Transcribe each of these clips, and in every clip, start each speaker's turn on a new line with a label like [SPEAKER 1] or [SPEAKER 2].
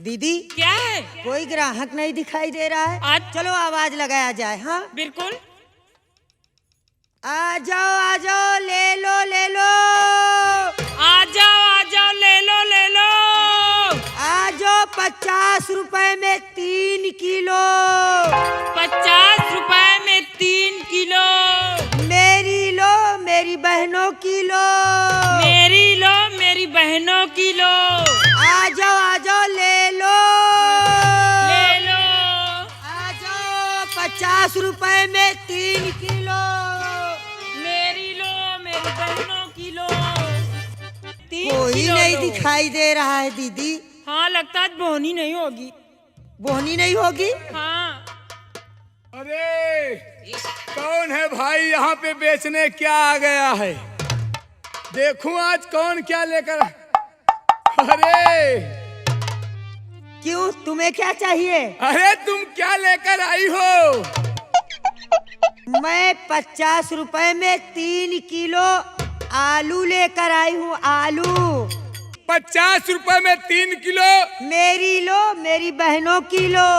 [SPEAKER 1] दीदी
[SPEAKER 2] क्या है?
[SPEAKER 1] कोई ग्राहक नहीं दिखाई दे रहा है।
[SPEAKER 2] आज
[SPEAKER 1] चलो आवाज लगाया जाए। हाँ
[SPEAKER 2] बिल्कुल।
[SPEAKER 1] आ जाओ ले लो
[SPEAKER 2] आ जाओ ले लो।
[SPEAKER 1] आ जाओ 50 रुपए में 3 किलो।
[SPEAKER 2] 50 रुपए में 3 किलो।
[SPEAKER 1] मेरी लो मेरी बहनों की लो।
[SPEAKER 2] मेरी लो मेरी बहनों की लो।
[SPEAKER 1] आ जाओ ले लो। आ जाओ 50 रुपए में 3 किलो।
[SPEAKER 2] मेरी लो मेरी बहनों की लो। 3
[SPEAKER 1] कोई
[SPEAKER 2] किलो
[SPEAKER 1] नहीं
[SPEAKER 2] लो।
[SPEAKER 1] दिखाई दे रहा है दीदी।
[SPEAKER 2] हाँ लगता है बोहनी नहीं होगी।
[SPEAKER 1] बोहनी नहीं होगी।
[SPEAKER 2] हाँ।
[SPEAKER 3] अरे कौन है भाई यहाँ पे बेचने क्या आ गया है? देखूं आज कौन क्या लेकर। अरे
[SPEAKER 1] क्यों तुम्हें क्या चाहिए?
[SPEAKER 3] अरे तुम क्या लेकर आई हो?
[SPEAKER 1] मैं 50 रुपए में 3 किलो आलू लेकर आई हूँ। आलू
[SPEAKER 3] 50 रुपए में 3 किलो।
[SPEAKER 1] मेरी लो मेरी बहनों की लो।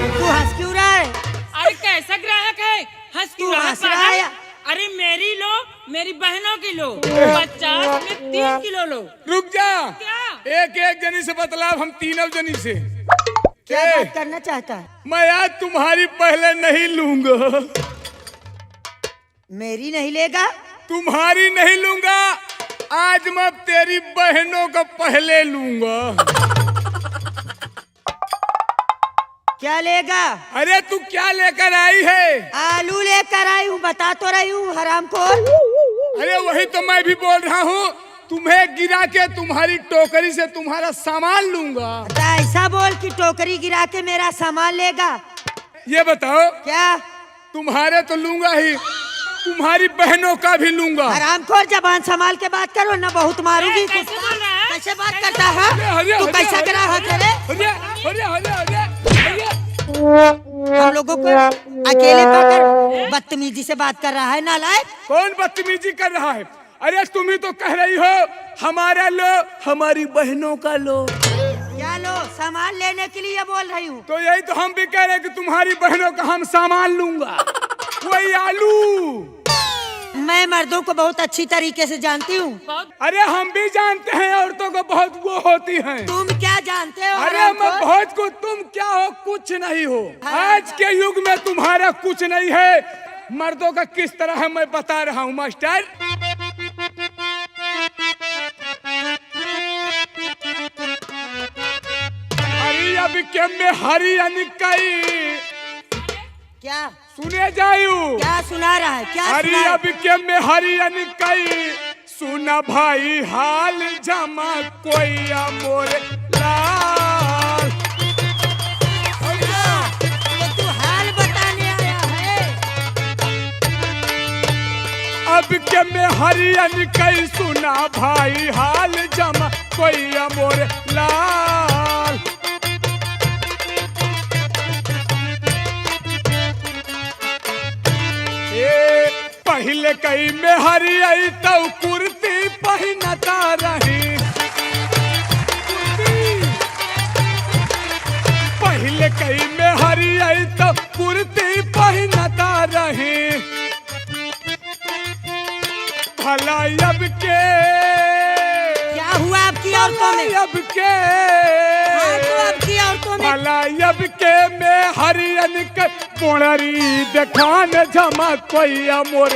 [SPEAKER 1] तू हंस क्यों रहा है?
[SPEAKER 2] अरे कैसा ग्राहक है? हंस
[SPEAKER 1] तू
[SPEAKER 2] क्यों
[SPEAKER 1] हंस
[SPEAKER 2] रहा
[SPEAKER 1] रहा है?
[SPEAKER 2] अरे मेरी लो मेरी बहनों की लो। 50 में 3 किलो लो।
[SPEAKER 3] रुक जा।
[SPEAKER 2] क्या?
[SPEAKER 3] एक जनी से बतलाव, हम तीनों जनी से।
[SPEAKER 1] क्या
[SPEAKER 3] ए,
[SPEAKER 1] बात करना चाहता है?
[SPEAKER 3] मैं आज तुम्हारी पहले नहीं लूंगा।
[SPEAKER 1] मेरी नहीं लेगा?
[SPEAKER 3] तुम्हारी नहीं लूंगा। आज मैं तेरी बहनों को पहले लूंगा।
[SPEAKER 1] क्या लेगा?
[SPEAKER 3] अरे तू क्या लेकर आई है?
[SPEAKER 1] आलू लेकर आई हूँ, बता तो रही हूँ हरामखोर।
[SPEAKER 3] अरे वही तो मैं भी बोल रहा हूँ। तुम्हें गिरा के तुम्हारी टोकरी से तुम्हारा सामान लूंगा।
[SPEAKER 1] तो ऐसा बोल कि टोकरी गिरा के मेरा सामान लेगा।
[SPEAKER 3] ये बताओ,
[SPEAKER 1] क्या?
[SPEAKER 3] तुम्हारे तो लूंगा ही, तुम्हारी बहनों का भी लूंगा।
[SPEAKER 1] हरामखोर जबान संभाल के बात करो ना, बहुत मारूंगी।
[SPEAKER 2] कैसे बोल रहा है?
[SPEAKER 1] कैसे बात करता है?
[SPEAKER 3] अरे,
[SPEAKER 1] तू
[SPEAKER 3] अरे,
[SPEAKER 1] कैसा
[SPEAKER 3] अरे,
[SPEAKER 1] ग्राहक है रे?
[SPEAKER 3] अरे अरे अरे अरे अरे
[SPEAKER 1] हम लोगों को अकेले पाकर बदतमीजी से बात कर रहा है नालायक।
[SPEAKER 3] कौन बदतमीजी कर रहा है? अरे तुम ही तो कह रही हो हमारा लो, हमारी बहनों का लो।
[SPEAKER 1] क्या लो? सामान लेने के लिए बोल रही हूँ।
[SPEAKER 3] तो यही तो हम भी कह रहे हैं कि तुम्हारी बहनों का हम सामान लूंगा। वही आलू।
[SPEAKER 1] मैं मर्दों को बहुत अच्छी तरीके से जानती हूँ।
[SPEAKER 3] अरे हम भी जानते हैं औरतों को बहुत वो होती हैं।
[SPEAKER 1] तुम क्या जानते हो?
[SPEAKER 3] अरे मैं बहुत कुछ, तुम क्या हो? कुछ नहीं हो। आज के युग में तुम्हारा कुछ नहीं है। मर्दों का किस तरह है मैं बता रहा हूँ मास्टर। हरी अब के में हरी अनिकाई।
[SPEAKER 1] क्या
[SPEAKER 3] सुने जायू?
[SPEAKER 1] क्या सुना रहा है? क्या
[SPEAKER 3] हरी
[SPEAKER 1] सुना?
[SPEAKER 3] अब के में हरी अनिकाई। सुना भाई हाल जमा कोई मोरे लाल।
[SPEAKER 1] तो तू हाल बताने आया है?
[SPEAKER 3] अब के में हरी अनिकाई। सुना भाई हाल जमा कोई मोरे लाल। पहले कई में हरी आई तो कुर्ती पहनता रही। पहले कई में हरी आई तो कुर्ती पहनता रही। भला अब के
[SPEAKER 1] क्या हुआ आपकी औरतों में?
[SPEAKER 3] अब के
[SPEAKER 1] हाँ, तो आपकी औरतों में
[SPEAKER 3] भला अब के में हरियन के पोड़री देखान जमा कोई मोर।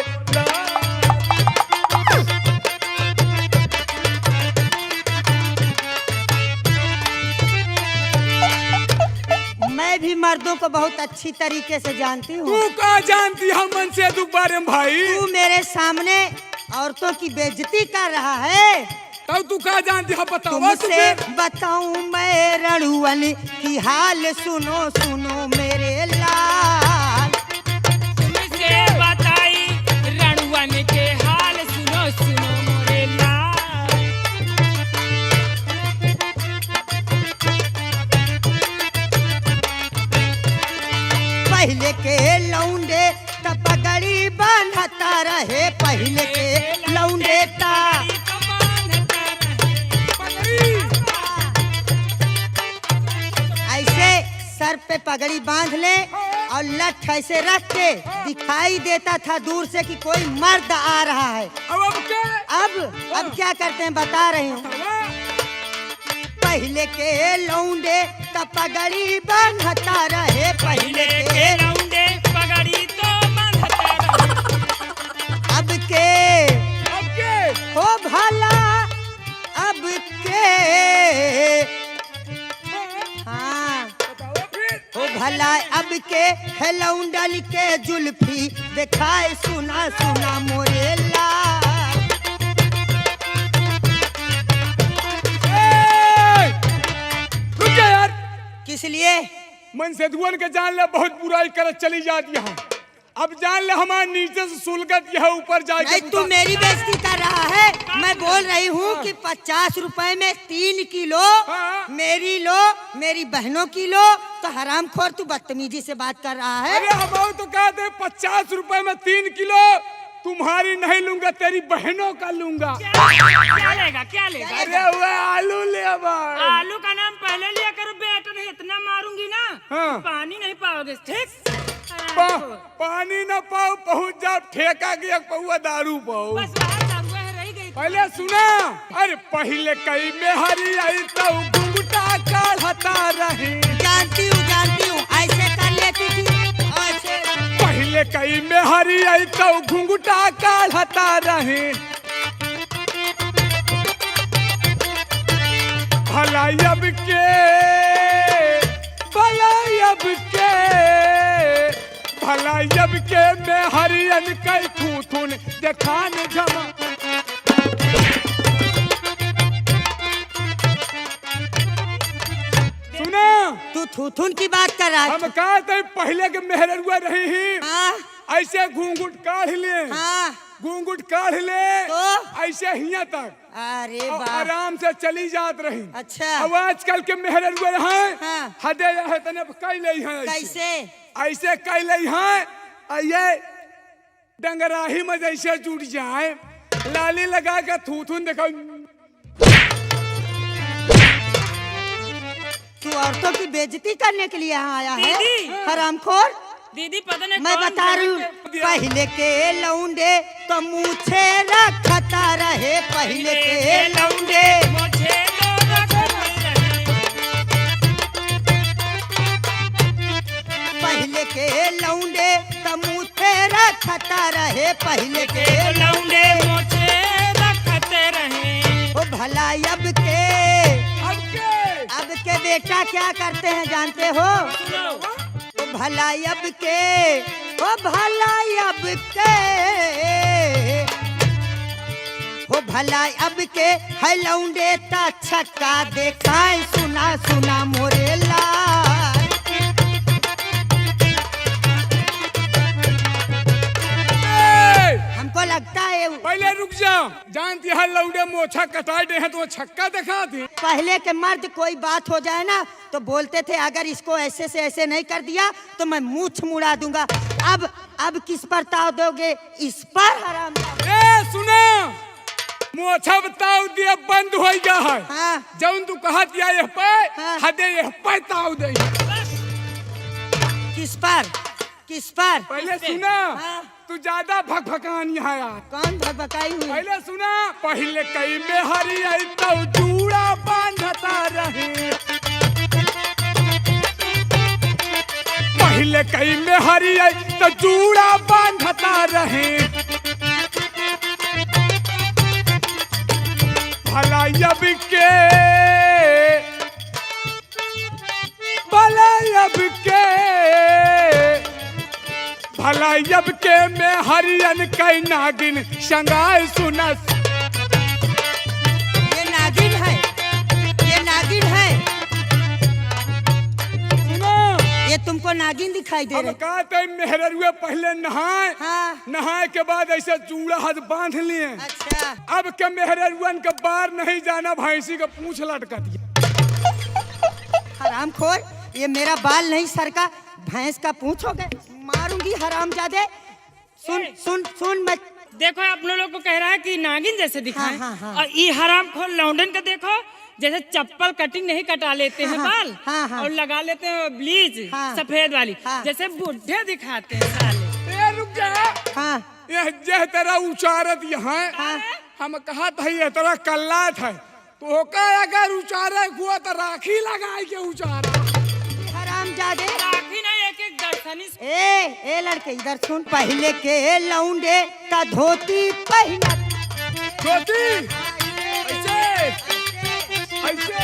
[SPEAKER 1] मैं भी मर्दों को बहुत अच्छी तरीके से जानती हूँ।
[SPEAKER 3] तू का जानती हम मन से दोबारे भाई?
[SPEAKER 1] तू मेरे सामने औरतों की बेइज्जती कर रहा है।
[SPEAKER 3] तब तू का जानती है? बताओ।
[SPEAKER 1] तुमसे बताऊं मैं रणुअन की हाल, सुनो सुनो मेरे लाल।
[SPEAKER 2] तुमसे बताई रणवन के हाल, सुनो सुनो मोरे लाल।
[SPEAKER 1] पहले के लौंडे पगड़ी बांधता रहे। पहले के लौंडे ता सर पे पगड़ी बांध ले और लठ ऐसे रख के दिखाई देता था दूर से कि कोई मर्द आ रहा है।
[SPEAKER 3] अब क्या?
[SPEAKER 1] अब क्या करते हैं बता रही हूँ। पहले के लौंडे तो पगड़ी बांधता रहे, पहले के
[SPEAKER 2] लौंडे पगड़ी तो बांधते रहे।
[SPEAKER 1] अब के हो भला, अब के हाँ हो भला, अब के है लौंडल के जुल्फी दिखाए सुना सुना मोरेला।
[SPEAKER 3] रुक जा यार।
[SPEAKER 1] किस लिए?
[SPEAKER 3] मन से धुअन के जान ले बहुत बुराई करत चली जाती है। अब जान ले हमारे नीचे से सुलगत यह ऊपर जाके।
[SPEAKER 1] नहीं, तू मेरी बेइज्जती कर रहा है। मैं बोल रही हूँ कि 50 रुपए में 3 किलो मेरी लो, मेरी बहनों की लो। तो हरामखोर तू बदतमीजी से बात कर रहा है।
[SPEAKER 3] अरे हम तो कहते 50 रुपए में 3 किलो तुम्हारी नहीं लूंगा, तेरी बहनों का लूंगा।
[SPEAKER 2] क्या लेगा, क्या लेगा?
[SPEAKER 3] अरे वो आलू ले अब।
[SPEAKER 2] आलू का नाम पहले लिया करो बेटा, नहीं इतना मारूंगी ना।
[SPEAKER 3] हाँ।
[SPEAKER 2] पानी नहीं पाओगे, ठीक?
[SPEAKER 3] पानी न पाओ, पहुंच जाओ ठेका के एक पौआ दारू पाओ।
[SPEAKER 2] बस वहाँ दारू है, रह गई।
[SPEAKER 3] पहले सुना, अरे पहले कई में हरी आई तो घुंघटा काढ़ता रही।
[SPEAKER 1] जानती हूँ, ऐसे कर लेती थी ऐसे।
[SPEAKER 3] पहले कई में हरी आई तो घुंघटा काढ़ता रही। भला अब के, भला अब के, भला अब के में हरियन कई थूथुन देखान जमा। सुना,
[SPEAKER 1] तू थूथुन की बात कर रहा है।
[SPEAKER 3] हम कहते पहले के मेहरुआ रही ही।
[SPEAKER 1] हाँ,
[SPEAKER 3] ऐसे घूंघट काढ़ ले,
[SPEAKER 1] हाँ,
[SPEAKER 3] घूंघट काढ़ ले
[SPEAKER 1] तो
[SPEAKER 3] ऐसे हिया तक
[SPEAKER 1] अरे
[SPEAKER 3] और
[SPEAKER 1] बाप।
[SPEAKER 3] आराम से चली जात रही।
[SPEAKER 1] अच्छा,
[SPEAKER 3] अब आजकल के मेहरुआ हैं
[SPEAKER 1] हाँ।
[SPEAKER 3] हदे है तने कई ले हैं।
[SPEAKER 1] कैसे?
[SPEAKER 3] ऐसे कई ले हैं, ये डंगराही में जैसे जुट जाए, लाली लगा के थूथुन देखो।
[SPEAKER 1] तू औरतों की बेइज्जती करने के लिए यहाँ आया है
[SPEAKER 2] दीदी।
[SPEAKER 1] हरामखोर।
[SPEAKER 2] दीदी पता नहीं
[SPEAKER 1] मैं
[SPEAKER 2] कौन
[SPEAKER 1] बता रही हूँ, पहले के लौंडे तो मूछे रखता रहे, पहले के लौंडे।
[SPEAKER 2] मुझे तो रखते रहे।
[SPEAKER 1] पहले के लौंडे तो मूछे रखता रहे, पहले के
[SPEAKER 2] लौंडे मुझे रखते रहे।
[SPEAKER 1] ओ भला अब के बेटा क्या करते हैं जानते हो? ओ भला अब के, ओ भला अब के, ओ भला अब के है लौंडे ता छक्का देखाए सुना सुना मोरेला। हमको लगता है
[SPEAKER 3] पहले रुक जाओ, जानती है लौंडे मोछा कटाई दे हैं तो छक्का दिखा दी।
[SPEAKER 1] पहले के मर्द कोई बात हो जाए ना तो बोलते थे अगर इसको ऐसे से ऐसे नहीं कर दिया तो मैं मूंछ मुड़ा दूंगा। अब किस पर ताव दोगे? इस पर हराम।
[SPEAKER 3] ए सुना, मोछा बताओ दिया बंद हो गया है।
[SPEAKER 1] हाँ।
[SPEAKER 3] जौन तू कहा दिया ये पे
[SPEAKER 1] हाँ।
[SPEAKER 3] हदे ये पे ताव दे।
[SPEAKER 1] किस पर? किस पर?
[SPEAKER 3] पहले सुना,
[SPEAKER 1] हाँ।
[SPEAKER 3] तू ज्यादा भकभकानी है यार।
[SPEAKER 1] कौन भगभकाई हुई?
[SPEAKER 3] पहले सुना, पहले कई में हरी आई तो जूड़ा बांधता रहे। पहले कई में हरी आई तो जूड़ा बांधता रहे। भला अब के, भला अब के, भला अब के में हरियन कई नागिन शंगाई सुना।
[SPEAKER 1] ये नागिन है, ये नागिन है।
[SPEAKER 3] सुनो,
[SPEAKER 1] ये तुमको नागिन दिखाई दे
[SPEAKER 3] अब
[SPEAKER 1] रही?
[SPEAKER 3] कहते मेहरुए पहले नहाए।
[SPEAKER 1] हाँ।
[SPEAKER 3] नहाए के बाद ऐसे चूड़ा हाथ बांध लिए।
[SPEAKER 1] अच्छा,
[SPEAKER 3] अब के मेहरुअन के बाहर नहीं जाना, भैंसी का पूंछ लटका दिया।
[SPEAKER 1] हरामखोर, ये मेरा बाल नहीं सर का भैंस का पूंछ हो गए। मारूंगी हरामजादे। सुन सुन सुन, मैं
[SPEAKER 2] देखो आप लोग को कह रहा है कि नागिन जैसे दिखाएं।
[SPEAKER 1] हाँ, हाँ, हाँ।
[SPEAKER 2] और ये हरामखोर लौंडन का देखो जैसे चप्पल कटिंग नहीं कटा लेते हैं
[SPEAKER 1] हाँ,
[SPEAKER 2] बाल
[SPEAKER 1] हाँ, हाँ।
[SPEAKER 2] और लगा लेते हैं ब्लीच
[SPEAKER 1] हाँ,
[SPEAKER 2] सफेद वाली,
[SPEAKER 1] हाँ।
[SPEAKER 2] जैसे बुढ़े दिखाते हैं साले।
[SPEAKER 3] ए रुक जा,
[SPEAKER 1] हाँ
[SPEAKER 3] यह जह तेरा उचारत यहाँ हम कहा था ये तेरा कल्लात है, तो का अगर उचारे हुआ तो राखी लगाए के उचारा।
[SPEAKER 1] हरामजादे।
[SPEAKER 2] राखी नहीं, एक एक दर्शनी
[SPEAKER 1] ए लड़के इधर सुन, पहले के लौंडे का धोती पहना,
[SPEAKER 3] धोती ऐसे ऐसे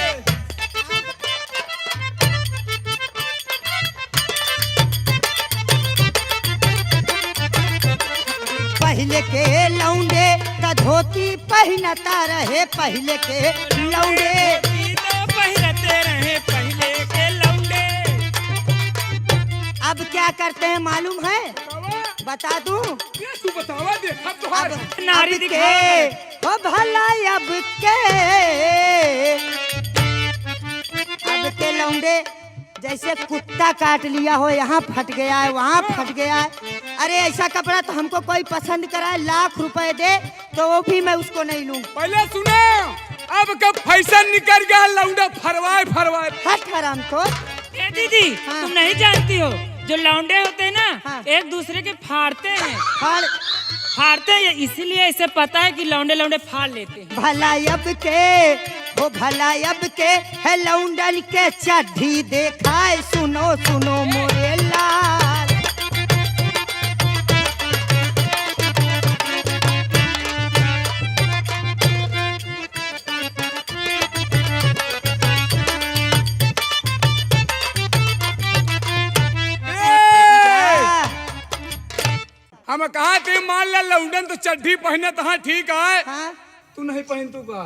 [SPEAKER 1] पहले के लौंडे का धोती पहनता रहे, पहले के लौंडे।
[SPEAKER 2] तो पहिरते रहे पहले के लौंडे।
[SPEAKER 1] अब क्या करते हैं मालूम है? बता दूं?
[SPEAKER 3] ये तू बतावा दे अब तो
[SPEAKER 1] अब
[SPEAKER 2] नारी
[SPEAKER 1] अब
[SPEAKER 2] दिखा
[SPEAKER 1] के ओ भला अब के लौंडे जैसे कुत्ता काट लिया हो, यहाँ फट गया है वहाँ फट गया है। अरे ऐसा कपड़ा तो हमको कोई पसंद कराए, लाख रुपए दे तो वो भी मैं उसको नहीं लूं।
[SPEAKER 3] पहले सुनो, अब कब फैशन निकल गया लौंडा फरवाए फरवाए।
[SPEAKER 1] हट हराम को।
[SPEAKER 2] ए दीदी,
[SPEAKER 1] हाँ।
[SPEAKER 2] तुम नहीं जानती हो जो लौंडे होते हैं ना,
[SPEAKER 1] हाँ।
[SPEAKER 2] एक दूसरे के फाड़ते हैं,
[SPEAKER 1] हर
[SPEAKER 2] फाड़ते हैं इसीलिए इसे पता है कि लौंडे लौंडे फाड़ लेते हैं।
[SPEAKER 1] भला अब के है लौंडन के चड्ढी देखाए, सुनो सुनो मोरे लाल।
[SPEAKER 3] हम कहा थे मान ला लौंडन तो चड्ढी पहने तो हाँ ठीक है,
[SPEAKER 1] हाँ?
[SPEAKER 3] तू नहीं पहन तू का।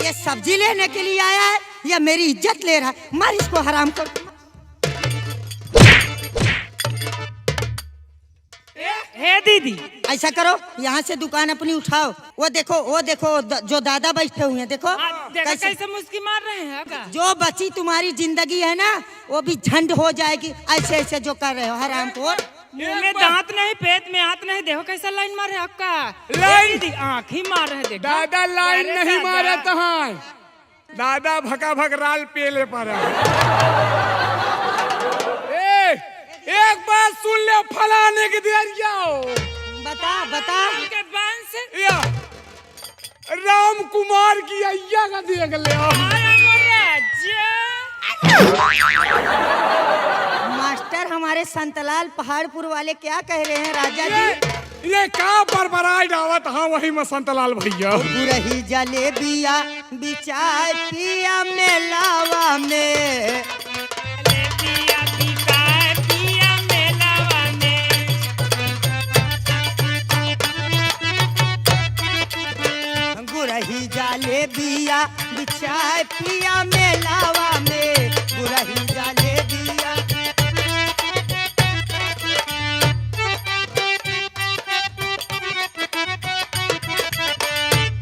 [SPEAKER 1] ये सब्जी लेने के लिए आया है या मेरी इज्जत ले रहा है? मार इसको हराम को।
[SPEAKER 2] हे दीदी,
[SPEAKER 1] ऐसा करो, यहाँ से दुकान अपनी उठाओ। वो देखो जो दादा बैठे हुए हैं, देखो
[SPEAKER 2] आप देखो कैसे मुस्की मार रहे हैं का?
[SPEAKER 1] जो बची तुम्हारी जिंदगी है ना, वो भी झंड हो जाएगी ऐसे ऐसे जो कर रहे हो हराम को।
[SPEAKER 2] मुंह में दांत नहीं, पेट में हाथ नहीं, देखो कैसा लाइन मार रहे हैं आपका।
[SPEAKER 3] लाइन?
[SPEAKER 2] दीदी आँख ही मार रहे, देखो
[SPEAKER 3] दादा लाइन
[SPEAKER 2] अरे
[SPEAKER 3] नहीं
[SPEAKER 2] दादा।
[SPEAKER 3] मारे तहां, दादा भका भक राल पेले पर एक बात सुन ले, फलाने के देर जाओ।
[SPEAKER 1] बता
[SPEAKER 2] उनके वंश
[SPEAKER 3] या राम कुमार की अय्या का देख ले।
[SPEAKER 2] आया महाराजा।
[SPEAKER 1] मास्टर हमारे संतलाल पहाड़पुर वाले क्या कह रहे हैं राजा जी?
[SPEAKER 3] ये का बरबराई डावत, हाँ वही में संतलाल भैया।
[SPEAKER 1] बुरही जलेबिया बिचाय पिया मेलावा में,
[SPEAKER 2] जलेबिया बिकाए पिया मेलावा में।
[SPEAKER 1] गुरही जलेबिया बिचाय पिया मेलावा में, गुरही जलेबिया।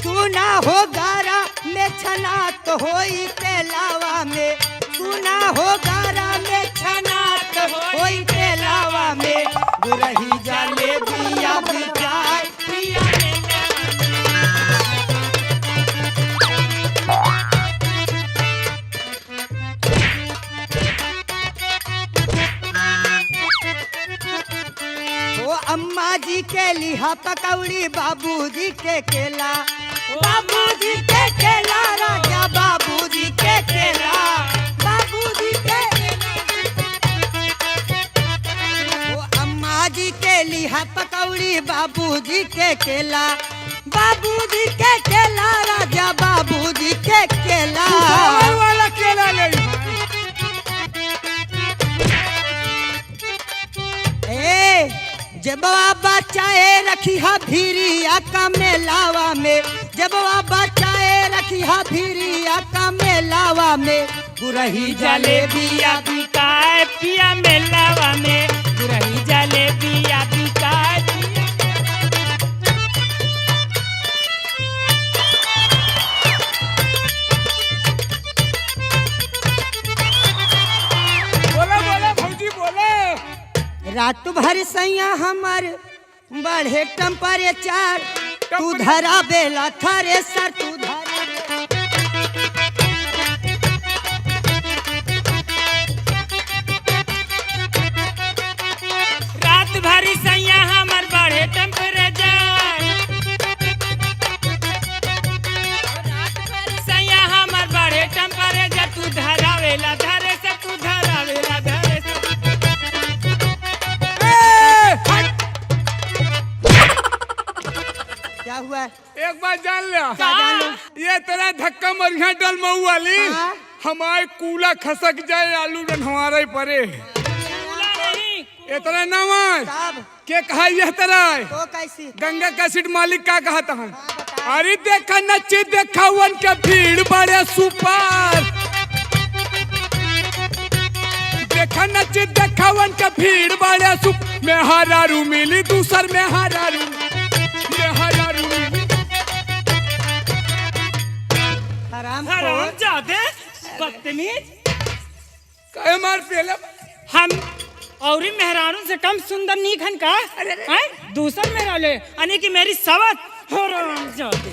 [SPEAKER 1] तू ना हो गारा में छना तो होई पेलावा में, तू ना हो गारा में छना तो होई पेलावा में। गुरही जलेबिया बिचाय पिया वो अम्मा जी के लिहा पकौड़ी, बाबूजी के केला, बाबूजी के केला राजा, बाबूजी के केला, बाबूजी के। वो अम्मा जी के लिहा पकौड़ी, बाबूजी के केला, बाबूजी के केला राजा, बाबूजी के केला।
[SPEAKER 3] वाला केला ले।
[SPEAKER 1] जब बचाए रखी हा भीरिया का मेलावा में, जब बचाए रखी हा भीरिया का मेलावा में। गुरही
[SPEAKER 2] जलेबिया बिकाए पिया मेलावा में, गुरही जलेबिया बिकाए पिया।
[SPEAKER 3] बोला बोला भौजी बोले।
[SPEAKER 1] रात भर सैया हमर बढ़े टेम्परेचर तू धरा बेला थ्रेसर तू धरा
[SPEAKER 2] रात भरी सैया हमर बढ़े टेम्परेचर, सैया हमर बढ़े टेम्परेचर तू धरावेला धरे से तू धरावेला धरे से।
[SPEAKER 1] क्या हुआ?
[SPEAKER 3] एक बात जान लिया,
[SPEAKER 1] क्या जानू?
[SPEAKER 3] ये तेरा धक्का मरिया डल मऊ वाली
[SPEAKER 1] हाँ?
[SPEAKER 3] हमारे कूला खसक जाए आलू डन हमारे परे
[SPEAKER 2] कूला नहीं,
[SPEAKER 3] इतना नवाज
[SPEAKER 1] साहब
[SPEAKER 3] के कहा यह तरह
[SPEAKER 1] तो कैसी?
[SPEAKER 3] गंगा का सीट मालिक का कहा था।
[SPEAKER 1] बता।
[SPEAKER 3] अरे देखा नच्चे देखा वन के भीड़ बड़े सुपार, देखा नच्चे देखा वन के भीड़ बड़े सुप में हरारू मिली दूसर में हरारू मिली।
[SPEAKER 1] हराम
[SPEAKER 2] हराम जादे बदतमीज।
[SPEAKER 3] कहे मार पहले
[SPEAKER 2] हम औरी मेहरानों से कम सुंदर नीक हन का? हैं? दूसर मेहराले यानी कि मेरी सवत हराम जादे।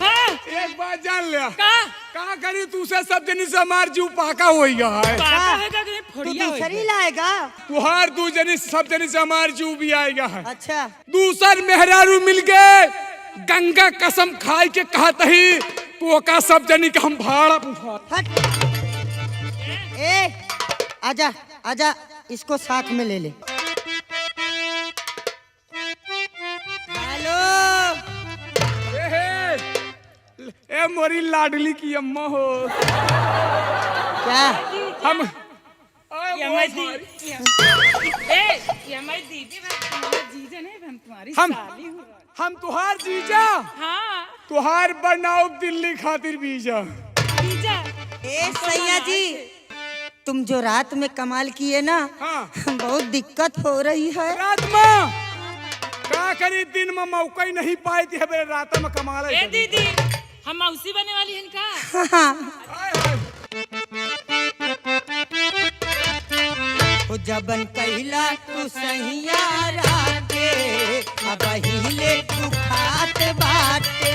[SPEAKER 2] हाँ
[SPEAKER 3] एक बात जान लिया,
[SPEAKER 2] का
[SPEAKER 3] करी तू से सब जनी से मार जीव पाका होई गया है।
[SPEAKER 2] पाका होगा कि
[SPEAKER 1] तू
[SPEAKER 2] फोड़िया
[SPEAKER 1] दूसरी
[SPEAKER 2] होगा?
[SPEAKER 1] लाएगा?
[SPEAKER 3] तुहार दू जनी सब जनी से मार जीव भी आएगा है।
[SPEAKER 1] अच्छा
[SPEAKER 3] दूसर मेहरारू मिल गए गंगा कसम खाई के कहता ही तू का सब जनी के हम भाड़ा पूछा।
[SPEAKER 1] हट। ए आजा आजा इसको साथ में ले ले। हेलो
[SPEAKER 3] ए मोरी लाडली की अम्मा हो
[SPEAKER 1] क्या?
[SPEAKER 3] हम
[SPEAKER 2] ये हमारी दीदी, ये हमारी दीदी तुम्हारा जीजा नहीं, हम तुम्हारी
[SPEAKER 3] हम-
[SPEAKER 2] साली हूँ।
[SPEAKER 3] हम तुहार जीजा
[SPEAKER 2] हाँ
[SPEAKER 3] तुहार बनाओ दिल्ली खातिर बीजा।
[SPEAKER 2] जीजा।
[SPEAKER 1] ए सैया जी तुम जो रात में कमाल किए ना
[SPEAKER 3] हाँ
[SPEAKER 1] बहुत दिक्कत हो रही है।
[SPEAKER 3] रात में का करी दिन में मौका ही नहीं पाई थी मेरे रात में कमाल
[SPEAKER 2] ए दीदी हम मौसी बने वाली हैं का?
[SPEAKER 1] ओ जबन कहला तू सहिया राते अब हिले तू खात बाटे।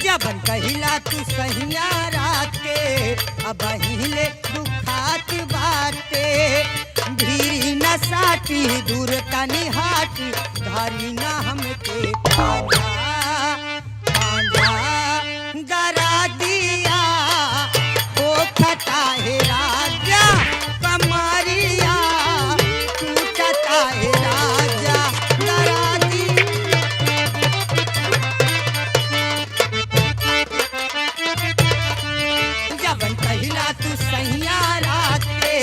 [SPEAKER 1] जबन कहला तू सहिया राते अब हिले तू खात बाटे। भीरी न साटी दूर तनी हाटी धारी न हमके पाजा गरा दिया ओ खता है राजा कमरिया टूटता है राजा गरा दिया। जबन कहला तू सैया राते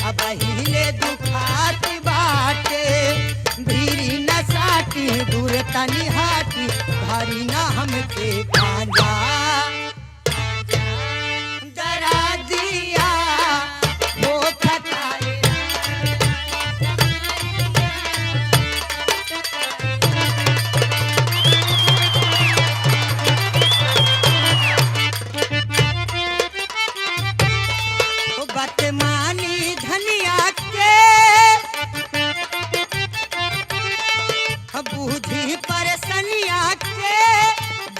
[SPEAKER 1] अब हिले दुखात बाटे। भीरी न साटी दूर तनी हाटी भारी न हमके पांजा डरा दिया वो खताए। बतमानी धनिया के बूझी परसनिया के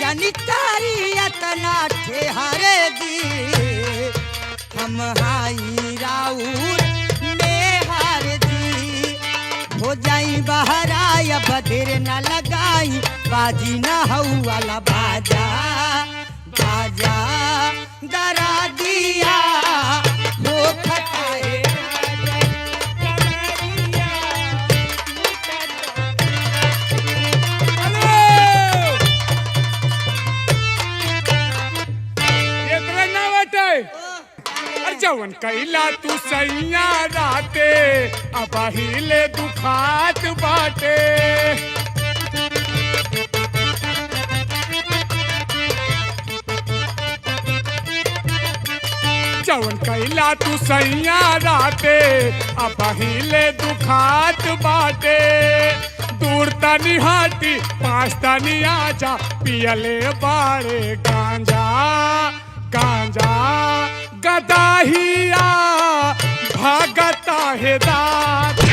[SPEAKER 1] जनिकारी अतना ठेहरे दी। हम हाई राउर नेहार दी हो जाई बहराया बधेर न लगाई बाजी न हऊ वाला बाजा बाजा डरा दिया वो खताए।
[SPEAKER 3] जवन कैला तू सैया राते अब हिले दुखात बाटे। जवन कैला तू सैया राते अब हिले दुखात बाटे। दूर तनी हाटी पास तनी आजा पियले बाड़े गांजा गांजा दाहिया भागता है दादा